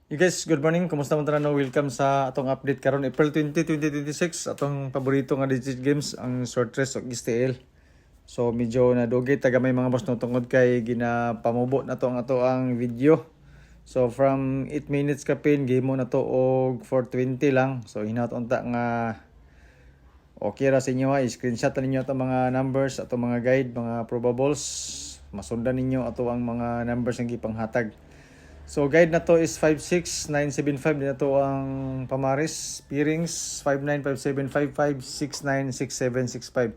You guys, good morning. Kumusta man tanan? Welcome sa atong update karon April 20, 2026. Atong paborito nga digit games ang short race o STL. So medyo nadugay taga may mga boss no tungod kay ginapamubo na to ang ato ang video. So from 8 minutes kapin gimo na to og 420 lang. So hinaut unta nga okay ra sa inyo ha. I-screenshot ninyo ato mga numbers, ato mga guide, mga probables. Masundan ninyo ato ang mga numbers nga gipanghatag. So guide na to is 56975 din na to ang pamaris, peerings 595755696765.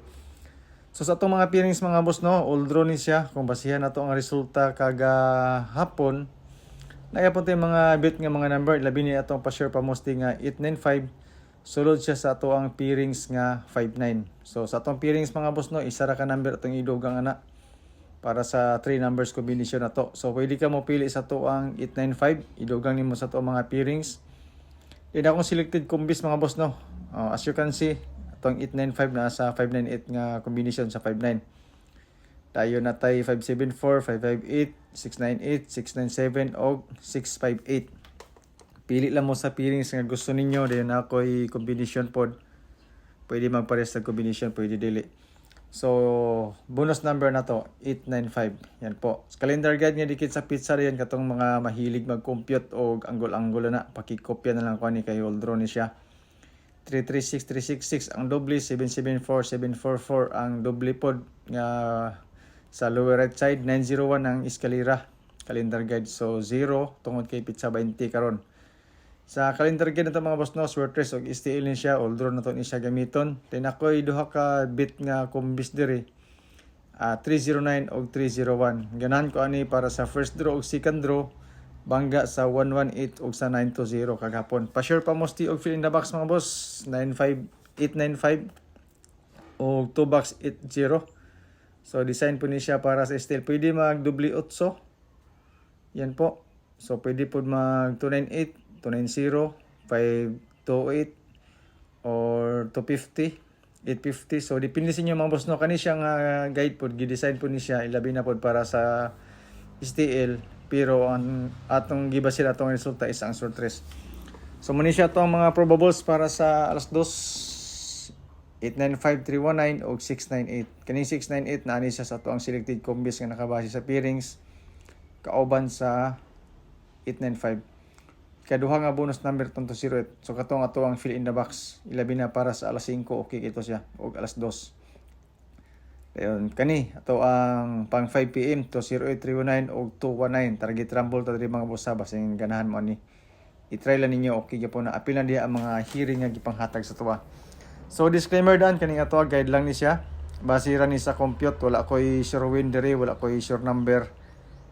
So sa atong mga peerings mga boss no, old draw ni siya kung basihan na to ang resulta kaga hapon. Nayapon tayo mga bit nga mga number, labi ni atong pa-share pa mostly nga 895. Sulod siya sa ato ang peerings nga 59. So sa atong peerings mga boss no, isa ra ka number atong idugang ana para sa 3 numbers combination na to. So pwede ka mo pili sa to ang 895, idugang nimo sa to mga peerings. Then akong selected combis mga boss no. As you can see, atong 895 na sa 598 nga combination sa 59. Tayo na tay 574, 558, 698, 697 og 658. Pili lang mo sa peerings nga gusto ninyo, then ako'y combination pod. Pwede magpares sa combination, pwede dili. So, bonus number na to, 895. Yan po. Calendar guide nga dikit sa pizza yan katong mga mahilig mag-compute o anggol-anggol na. Pakikopya na lang ko ni kay Oldro ni siya. 336366 ang doble, 774744 ang doble pod nga sa lower right side, 901 ang eskalera. Calendar guide. So, 0 tungod kay pizza 20 karon. Sa calendar guide na ito mga boss no, short race o STL ni siya, old draw na ito ni siya gamiton. Then ako'y duha ka bit nga kumbis diri, 309 o 301. Ganahan ko ani para sa first draw o second draw, bangga sa 118 o sa 920 kagapon. Pa-sure pa mosti og fill in the box mga boss, 895 o 2 box 80. So design po ni siya para sa STL. Pwede mag doble 8. Yan po. So pwede po mag 298. 290, 528, or 250, 850. So, depende sa inyo mga boss no. Kani siyang guide po, gidesign po ni siya, ilabi na po para sa STL. Pero, ang atong gibasin atong resulta is ang short race. So, muna siya itong mga probables para sa alas 2, 895, 319, o 698. Kaning 698 na ani siya sa ito ang selected combis nga nakabase sa peerings, kauban sa 895. Kaduha nga bonus number itong 208. So katong ato ang fill in the box. Ilabi na para sa alas 5. Okay ito siya. O alas 2. Ayun. Kani. Ato ang pang 5 PM. 208-319 o 219. Target rumble to mga boss ha. Basing ganahan mo ni. I-try lang ninyo. Okay po na. Apil na diya ang mga hearing nga gipanghatag sa tuwa. So disclaimer daan. Kaning ato guide lang ni siya. Basira ni sa compute. Wala ko'y sure win diri. Wala ko'y sure number.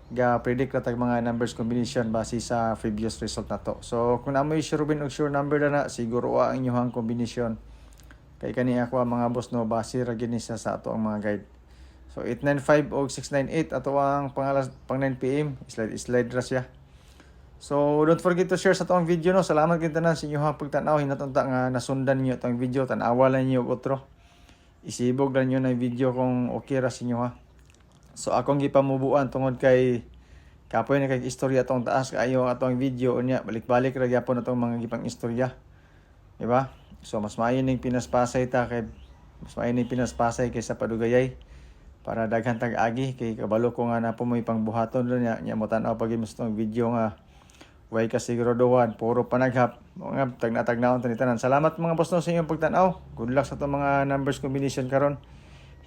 Ga-predict na tag mga numbers combination base sa previous result na to. So, kung namoy sure win o sure number na siguro ang inyong combination. Kay kani ako ang mga boss no, base ra gini sa ato ang mga guide. So, 895 o 698 ato ang pang 9 PM. Slide ra siya. So, don't forget to share sa atong video no. Salamat gid tanan sa inyong pagtan-aw. Hinatunta nga nasundan niyo atong video, tan-awa lang niyo og otro. Isibog lang niyo na video kung okay ra sa inyo ha. So akong gipamubuan tungod kay kapoy na kay istorya tong taas kaayo atong video unya balik-balik ra gyapon atong mga gipang istorya. Di ba? So mas maayo ning pinaspasay ta kay mas maayo ning pinaspasay kaysa padugayay para daghan tag agi kay kabalo ko nga na pumoy pangbuhaton nya mo tan-aw pag mas tong video nga way ka siguraduhan puro panaghap mga tag-natagnaon tanan. Salamat mga boss no sa inyong pagtan-aw. Good luck sa atong mga numbers combination karon.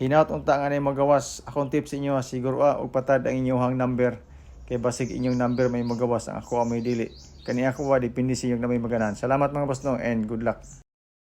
Hinaut unta nga na magawas. Akong tips sa inyo siguro og patad ang inyong number. Kay basig inyong number may magawas ang ako may dili. Kani ako depende sa inyong na may maganan. Salamat mga boss no and good luck.